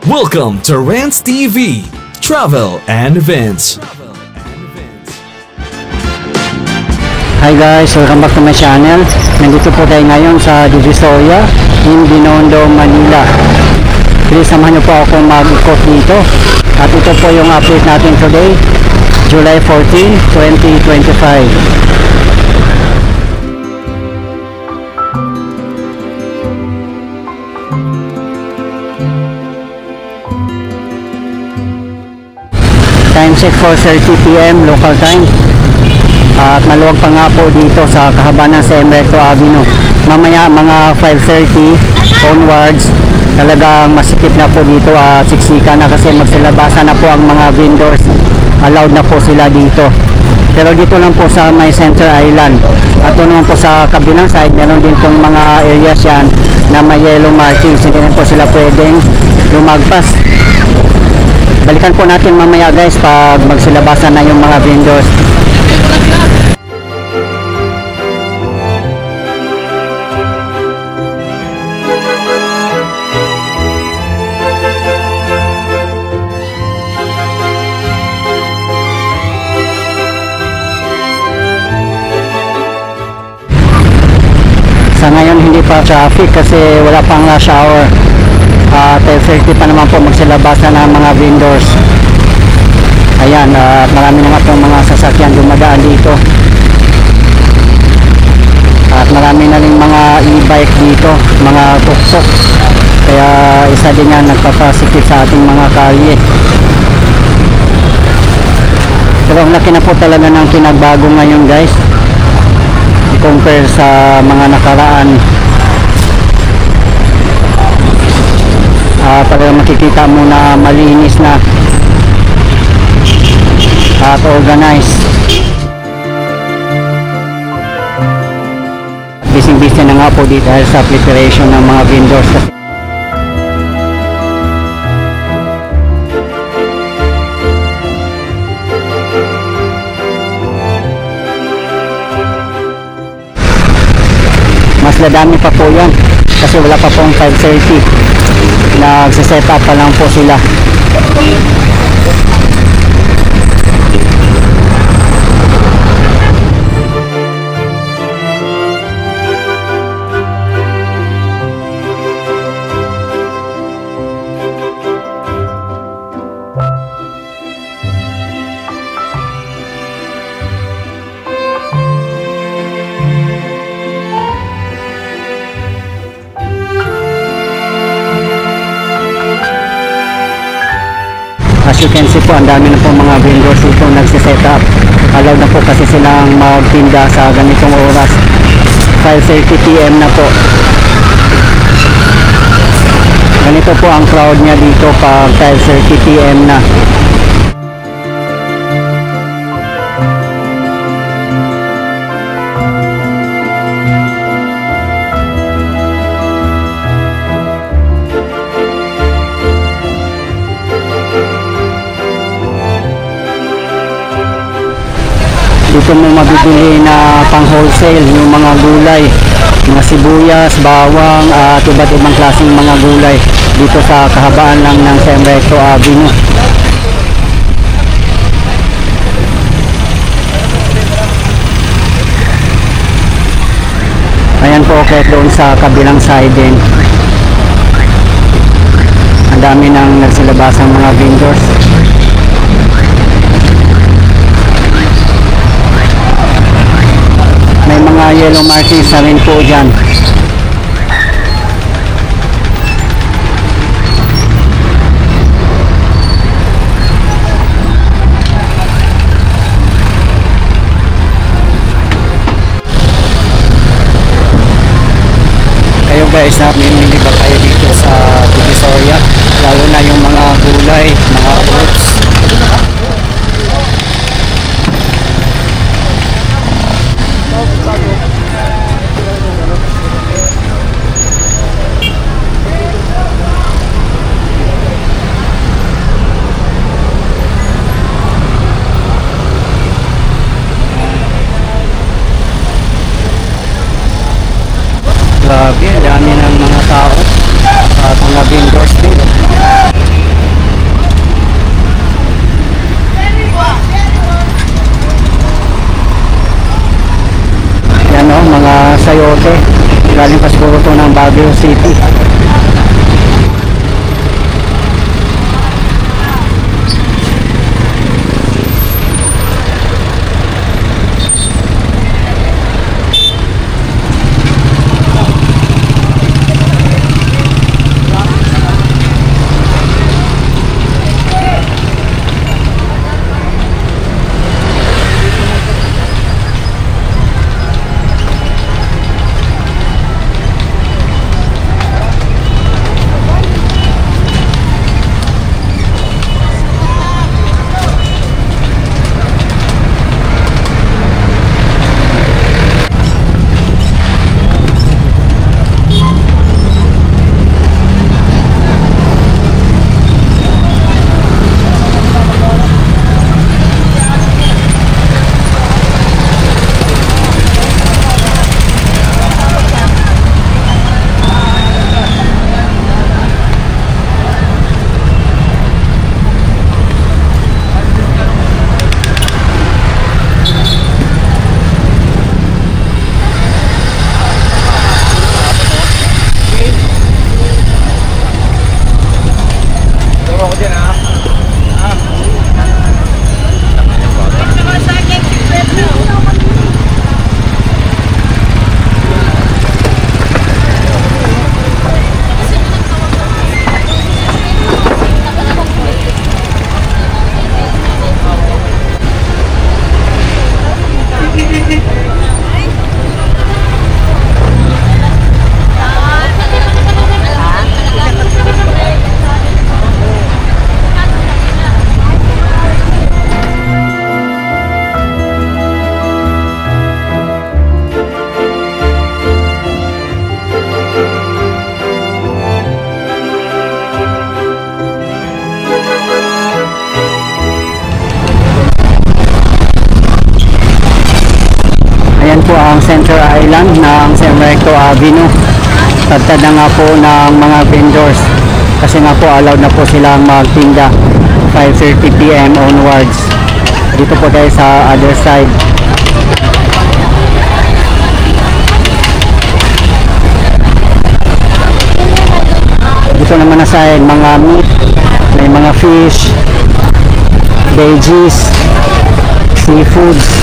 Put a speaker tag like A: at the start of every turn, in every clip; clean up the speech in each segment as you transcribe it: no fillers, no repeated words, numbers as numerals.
A: Welcome to Rants TV, Travel and Events.
B: Hi guys, welcome back to my channel. Nandito po tayo ngayon sa Divisoria in Binondo, Manila. Please samahan niyo po ako mag-ikot dito. At ito po yung update natin today, July 14, 2025. Time check 4:30 PM local time. At maluwag pa nga po dito sa kahabaan ng Recto Avenue. Mamaya mga 5:30 onwards, talagang masikip na po dito at siksika na kasi magsilabasan na po ang mga vendors. Allowed na po sila dito. Pero dito lang po sa may Center Island. At doon naman po sa kabilang side, meron din pong mga areas yan na may yellow markings. Hindi na po sila pwedeng lumagpas. Balikan po natin mamaya guys pag magsilabasan na yung mga vendors. Sa ngayon hindi pa traffic kasi wala pang rush hour. 10:30 pa naman po magsilabasan ng mga vendors. Ayan, marami na nga pong mga sasakyan dumadaan dito. At marami na rin mga e-bike dito, mga tuk-tuk. Kaya isa din yan nagpapasikip sa ating mga kalye. Pero ang laki na po talaga ng kinagbago ngayon guys, compare sa mga nakaraan. Talagang makikita mo na malinis na at organized. Busy-busy na nga po dito dahil sa preparation ng mga vendors. Mas dadami pa po yan kasi wala pa pong 5:30. Nagsiset up pa lang po sila. As you can see po, ang dami na po mga vendors dito nagsiset up. Allowed na po kasi silang magtinda sa ganitong oras. 5:30 PM na po. Ganito po ang crowd niya dito pag 5:30 PM na. Dito mo mabibili na pang wholesale yung mga gulay, mga sibuyas, bawang at iba't ibang klaseng mga gulay dito sa kahabaan lang ng Recto Avenue. Ayan po, kahit doon sa kabilang side din ang dami ng nagsilabasang mga vendors. May mga yellow markings na rin po dyan. Kayo guys, namimili ba kayo dito sa Divisoria? Lalo na yung mga gulay, mga fruits. Grabe, dami ng mga tao. sayote. Galing pa siguro to ng Baguio City. Ang Center Island ng San Recto Avenue. Tagtad na nga po ng mga vendors kasi nga po allowed na po silang magtinda 5:30 PM onwards. Dito po tayo sa other side. Dito naman na side mga meat, may mga fish, veggies, seafoods.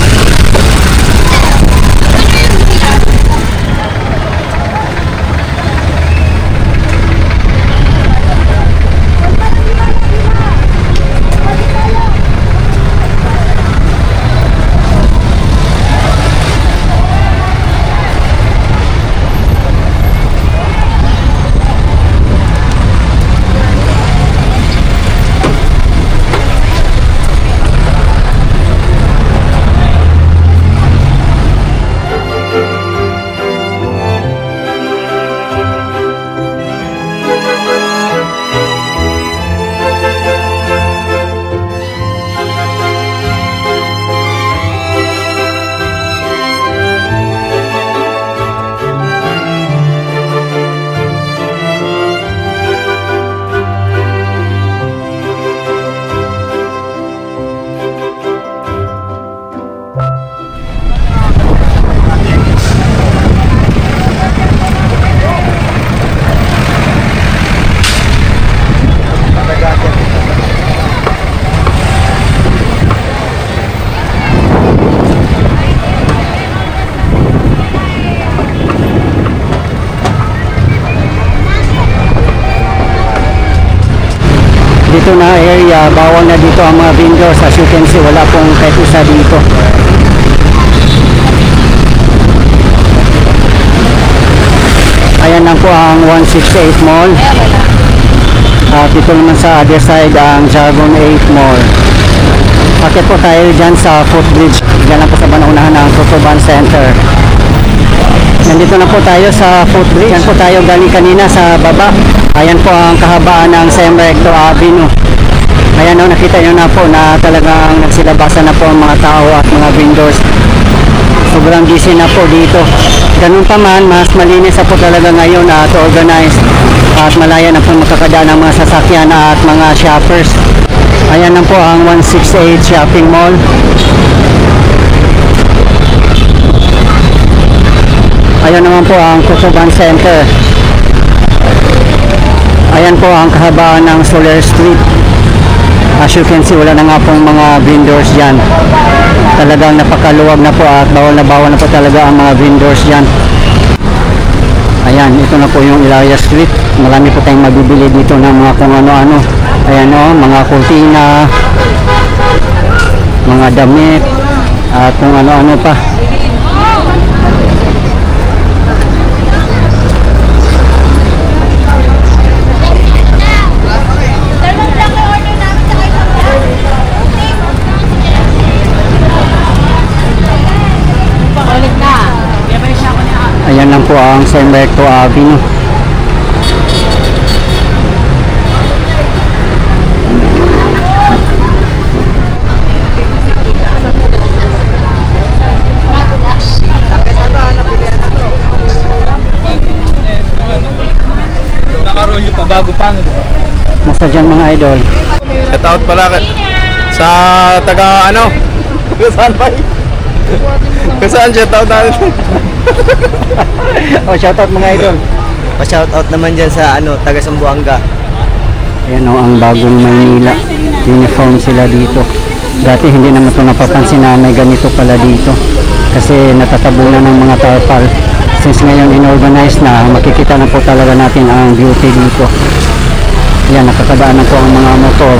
B: Dito na area, bawal na dito ang mga vendors. As you can see, wala pong kahit isa dito. Ayan lang po ang 168 Mall. At dito naman sa other side ang Jargon 8 Mall. Akit po tayo dyan sa footbridge. Dyan lang po sa banaunahan ng Sotoban Center. Nandito na po tayo sa footbridge. Yan po tayo galing kanina sa baba. Ayan po ang kahabaan ng San Recto Avenue. Ayan o, nakita nyo na po na talagang nagsilabasan na po ang mga tao at mga vendors. Sobrang busy na po dito. Ganun pa man, mas malinis na po talaga ngayon at organized. At malaya na po makakadaan ng mga sasakyan at mga shoppers. Ayan na po ang 168 Shopping Mall. Ayan naman po ang Kutuban Center. Ayan po ang kahabaan ng Soler Street. As you can see, wala na nga pong mga vendors dyan. Talagang napakaluwag na po at bawal na po talaga ang mga vendors dyan. Ayan, ito na po yung Ilaria Street. Marami po tayong mabibili dito ng mga kung ano-ano. Ayan o, mga kurtina, mga damit, at kung ano-ano pa. Ayan lang po ang San Berto Avenue.
C: Nakaroon yung pabago pa.
B: Nasa dyan mga idol.
C: Shout out pala sa taga ano? Saan ba? Saan shout out natin?
B: Oh, shoutout mga idol.
D: Pa-shoutout naman dyan sa taga Sambuanga.
B: Ayan o, ang bagong Maynila. Uniform sila dito. Dati hindi naman ito napapansin na may ganito pala dito. Kasi natatabunan ng mga tarpal. Since ngayon inorganize na, makikita na po talaga natin ang beauty dito. Ayan, nakakadaan na po ang mga motor.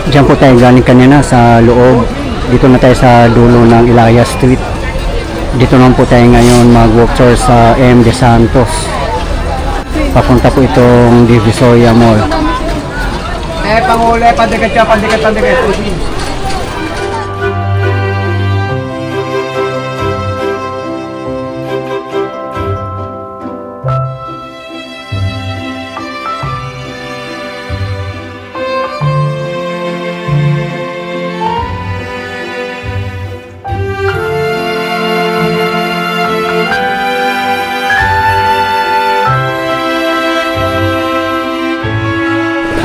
B: Diyan po tayo galing kanina sa loob. Dito na tayo sa dulo ng Ilaria Street. Dito naman po tayo ngayon mag-walk tour sa M. De Santos. Papunta po itong Divisoria Mall.
C: Panguli, pandikat.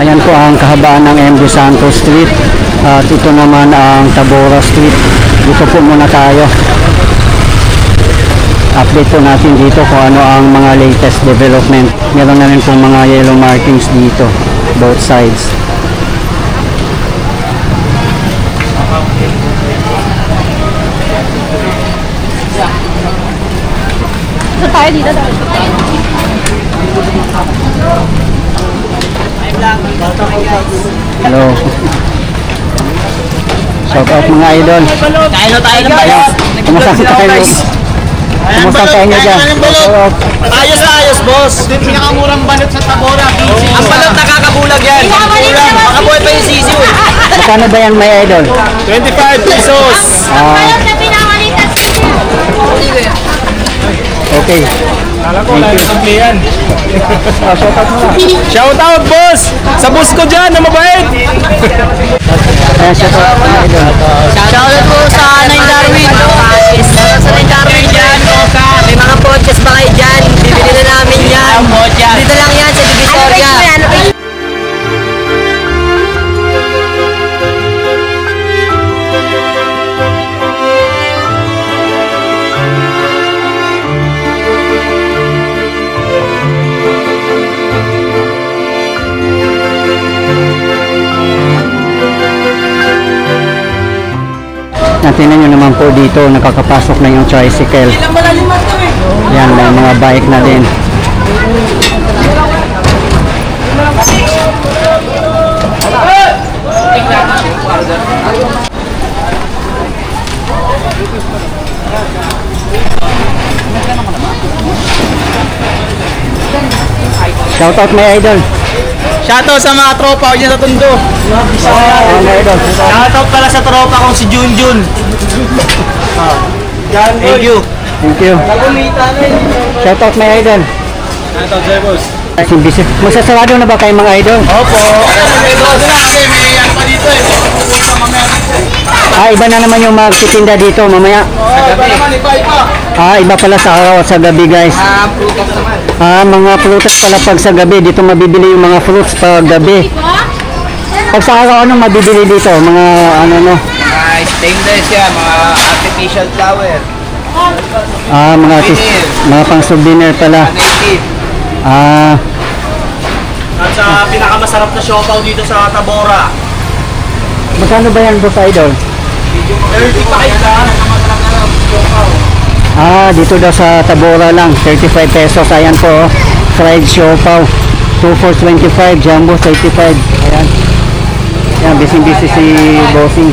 B: Ayan po ang kahabaan ng M. De Santos Street. At ito naman ang Tabora Street. Dito po muna tayo. Update po natin dito kung ano ang mga latest development. Meron na rin po mga yellow markings dito, both sides.
E: Ito tayo dito.
B: Hello. Shout out mga idol.
D: Kain tayo ng bayos.
B: Kumusta kayo? Kumusta tayo nyo dyan?
D: Ayos na ayos, boss. Pinakamurang balot sa Tabora. Ang balot nakakabulag yan. Makabuhay pa yung sisiw.
B: Magkano ba yan may idol?
C: 25 pesos.
B: Okay.
C: Alam ko, lang yung yan. Shout out, boss! Sa boss ko dyan, na mabait!
B: Ayan, shout out mga idol.
D: Shoutout po sa Nine Darwin. Sa Nine Darwin dyan. May mga podcast ba kayo dyan? Bibili na namin yan. Dito lang yan sa Divisoria.
B: Tingnan nyo naman po dito, nakakapasok na yung tricycle. Yan, may mga bike na din. Shoutout may idol.
D: Shoutout sa mga tropa ko dyan sa Tondo.
B: May idol.
D: Shoutout pala sa tropa kong si Junjun. Thank you.
B: Thank you. Shoutout may idol. Masasarado na ba kayo mga idol?
C: Opo.
B: Iba na naman yung magtitinda dito mamaya. Iba pala sa araw at sa gabi guys. Mga prutas pala pag sa gabi. Dito mabibili yung mga fruits pag gabi. Pag sa araw, anong mabibili dito? Mga ano no?
C: Stainless yan, mga artificial flower.
B: Mga pang souvenir pala.
C: Native.
F: At sa pinakamasarap na siopaw dito sa Tabora.
B: Magkano ba yan boss idol?
F: 35 lang.
B: Dito daw sa Tabora lang, 35 pesos. Ayan po, oh. Fried siopaw. 2 for 25, jumbo 35. Ayan. Ayan, busy si Bossing.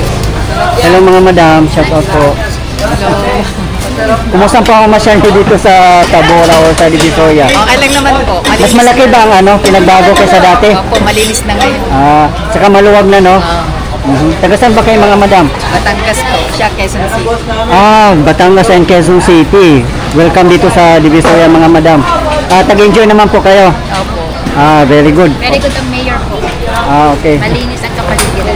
B: Hello mga madam, shout out po. Kumusta po ang masyado dito sa Tabora o sa Divisoria?
D: Okay lang naman po.
B: Mas malaki ba ang pinagbago kaysa dati?
D: Opo, malinis na ngayon.
B: Saka maluwag na no? Taga saan ba kayo mga madam?
D: Batangas po, siya Quezon City.
B: Batangas and Quezon City. Welcome dito sa Divisoria mga madam. Tag-enjoy naman po kayo?
D: Opo.
B: Very good.
E: Very good ang mayor po.
B: Okay.
E: Malinis ang kapaligiran.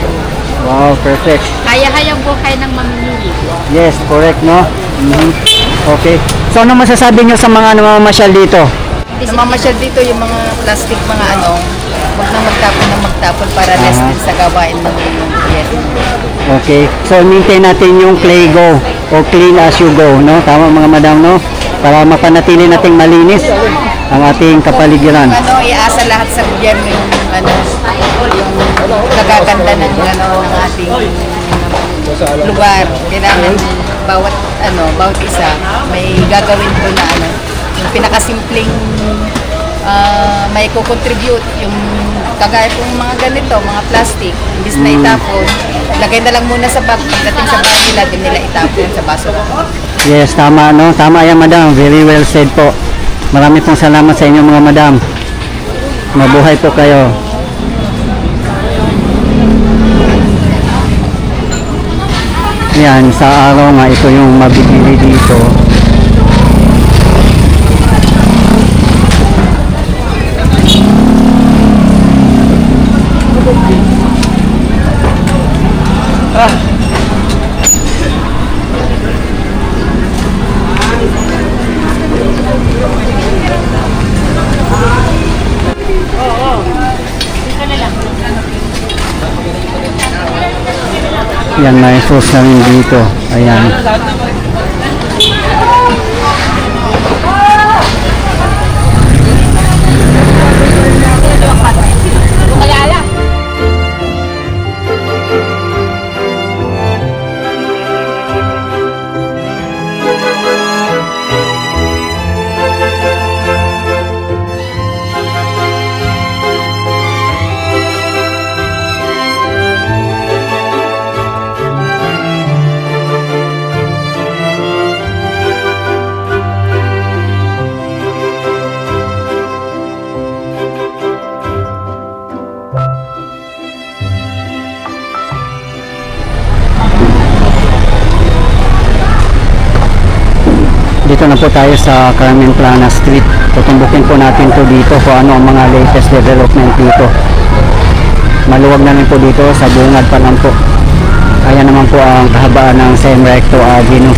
B: Wow, perfect.
E: Kaya-hayang buhay ng mamimili.
B: Yes, correct no? Okay. So ano masasabi nyo sa mga namamasyal dito?
D: Namamasyal dito yung mga plastic, mga huwag na magtapon para less din sa gawain ng gobyerno.
B: Okay. So maintain natin yung play go o clean as you go, no? Tama mga madam, no? Para mapanatili nating malinis ang ating kapaligiran.
D: Iasa lahat sa gobyerno yung nagaganda ng ating lugar. Kailangan bawat isa may gagawin ko na yung pinakasimpleng may kukontribute yung kagaya pong mga ganito, mga plastic, imbis na itapon, lagay na lang muna sa bag, pagdating sa bahay nila, din nila itapon sa basura.
B: Yes, tama no? Tama yan madam, very well said po. Marami pong salamat sa inyo mga madam. Mabuhay po kayo. Yan, sa araw nga ito yung mabibili dito. Yan, may sauce na rin dito. Ayan. Dito na po tayo sa Carmen Plana Street. Tutumbukin po natin to dito kung ano ang mga latest development dito. Maluwag na rin po dito, sa bungad pa lang po. Ayan naman po ang kahabaan ng San Recto Avenue.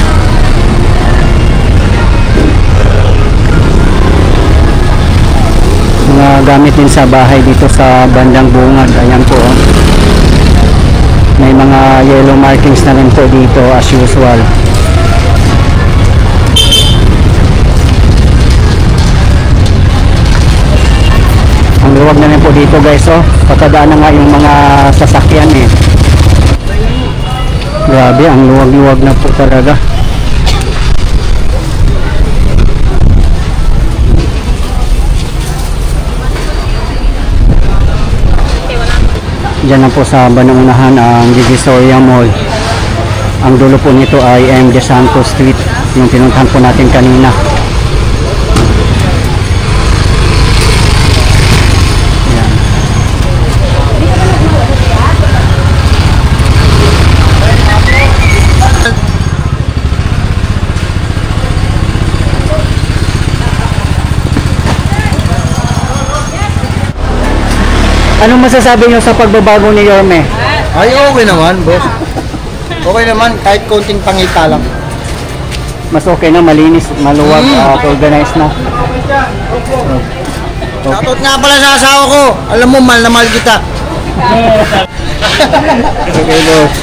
B: Mga gamit din sa bahay dito sa bandang bungad. Ayan po. May mga yellow markings na rin po dito as usual. Ang luwag na rin po dito guys, patadaan na nga yung mga sasakyan eh. Grabe, ang luwag-luwag na po talaga. Diyan na po sa Banuunahan ang Divisoria Mall. Ang dulo po nito ay M. De Santos Street, yung pinuntahan po natin kanina. Anong masasabi nyo sa pagbabago ni Yorme?
G: Ay, okay naman, boss. Okay naman, kahit konting pangita lang.
B: Mas okay na, malinis, maluwag, at organized na.
G: Shoutout nga pala sa asawa ko. Alam mo, mahal na mahal kita.
B: Okay, boss.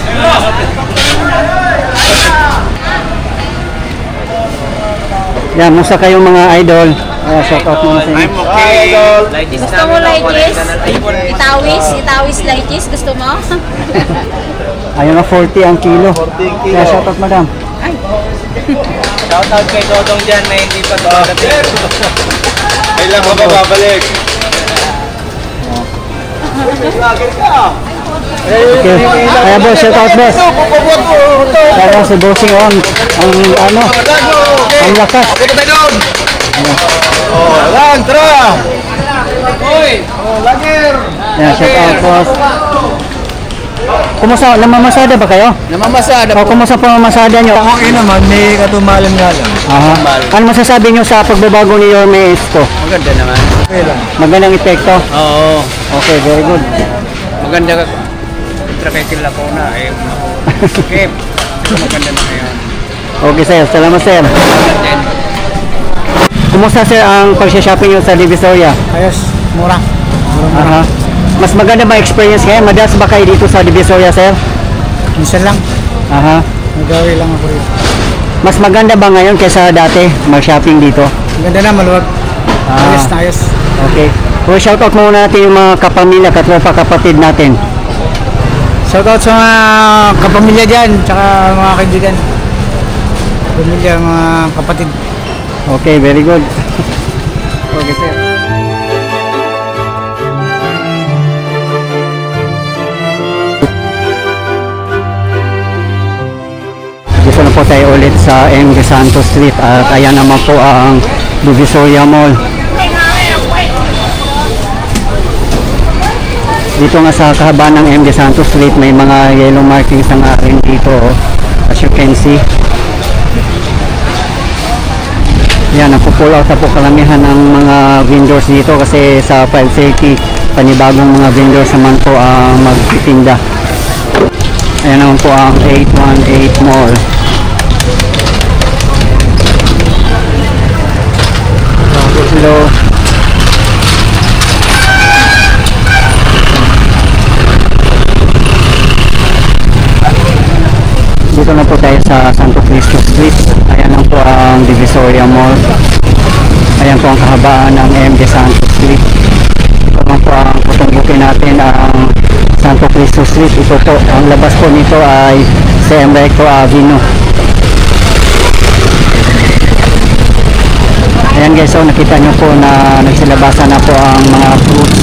B: Yan, musta kayong mga idol? Shout out muna sa inyo.
E: Gusto mo lightjes? Itawis lightjes. Gusto mo?
B: Ayun na, 40 ang kilo. Kaya shout out, madam.
C: Shoutout kay Dodong dyan na hindi pa dumadating. Kailan ka ba babalik?
B: Okay. Kaya boss, shout out boss. Kaya si Bossing on. Ang lakas.
G: Punta tayo doon. Oh, lang, tara. Lager.
B: Yan, shout out boss. Kumusta? Namamasada ba kayo?
G: Namamasada
B: O kumusta po ang masada nyo?
G: Okay naman, may katumalan nga lang.
B: Aha. Ano masasabi nyo sa pagbabago ni Yorme Isko?
C: Maganda naman.
G: Okay lang.
B: Magandang epekto?
C: Oo.
B: Okay, very good.
C: Maganda ka. Kontra kay Kila ko na. Okay. Maganda na ngayon.
B: Okay sir, salamat sir. Kumusta sir ang pag-shopping nyo sa Divisoria?
G: Ayos, mura.
B: Aha. Mas maganda ba experience kayo? Madalas ba kayo dito sa Divisoria sir?
G: Minsan lang.
B: Aha.
G: Nagawi lang ako rin.
B: Mas maganda ba ngayon kaysa dati mag-shopping dito?
G: Ganda na, maluwag. Ayos na ayos.
B: Okay. So shoutout muna natin yung mga kapamilya, katropa, kapatid natin.
G: Shoutout sa mga kapamilya dyan, tsaka mga kaibigan. Pamilya, mga kapatid.
B: Okay, very good. Okay sir. Dito na po tayo ulit sa MG Santos Street at ayan naman po ang Divisoria Mall. Dito nga sa kahabaan ng MG Santos Street may mga yellow markings na rin dito, as you can see. Yan, napupull out na po kalamihan ng mga vendors dito kasi sa 5:30 panibagong mga vendors naman po ang magtitinda. Ayan naman po ang 818 Mall. Hello. Dito na po tayo sa Santo Cristo Street. Ayan lang po ang Divisoria Mall. Ayan po ang kahabaan ng MG Santo Street. Ito lang po ang putumbukin natin ang Santo Cristo Street. Ito po, ang labas po nito ay CM Recto Avenue. Ayan guys, so nakita nyo po na nagsilabasan na po ang mga fruits.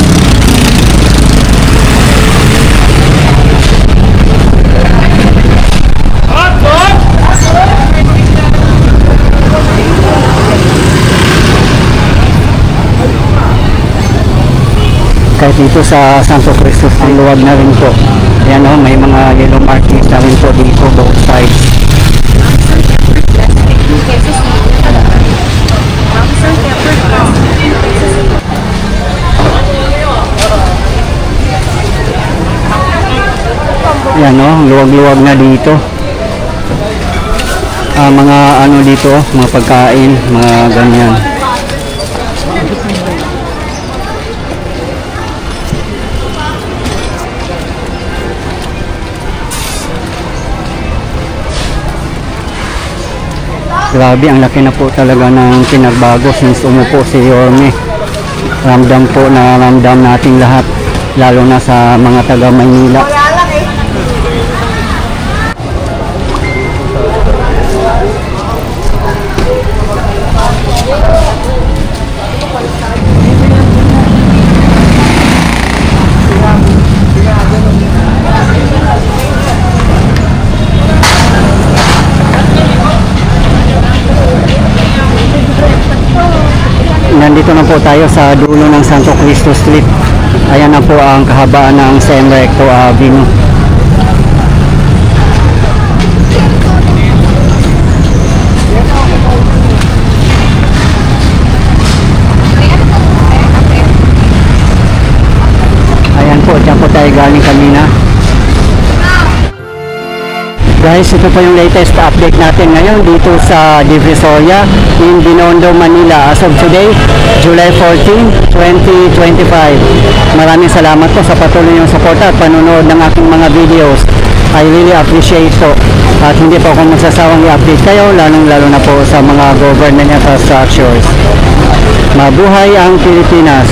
B: Kahit dito sa Santo Cristo, ang luwag na rin po. Ayan o, may mga yellow markings na rin po dito, both sides. Ayan o, luwag-luwag na dito. Mga ano dito, mga pagkain, mga ganyan. Grabe, ang laki na po talaga ng pinagbago since umupo si Yorme. Ramdam po na ramdam nating lahat, lalo na sa mga taga Maynila. Nandito na po tayo sa dulo ng Santo Cristo Street. Ayan na po ang kahabaan ng CM Recto Avenue. tayo galing kanina. Guys, ito po yung latest update natin ngayon dito sa Divisoria in Binondo, Manila. As of today, July 14, 2025. Maraming salamat po sa patuloy yung support at panunood ng aking mga videos. I really appreciate po. At hindi po ako magsasawang i-update kayo, lalong-lalo na po sa mga government infrastructures. Mabuhay ang Pilipinas!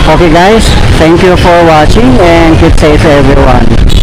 B: Okay guys, thank you for watching and keep safe everyone.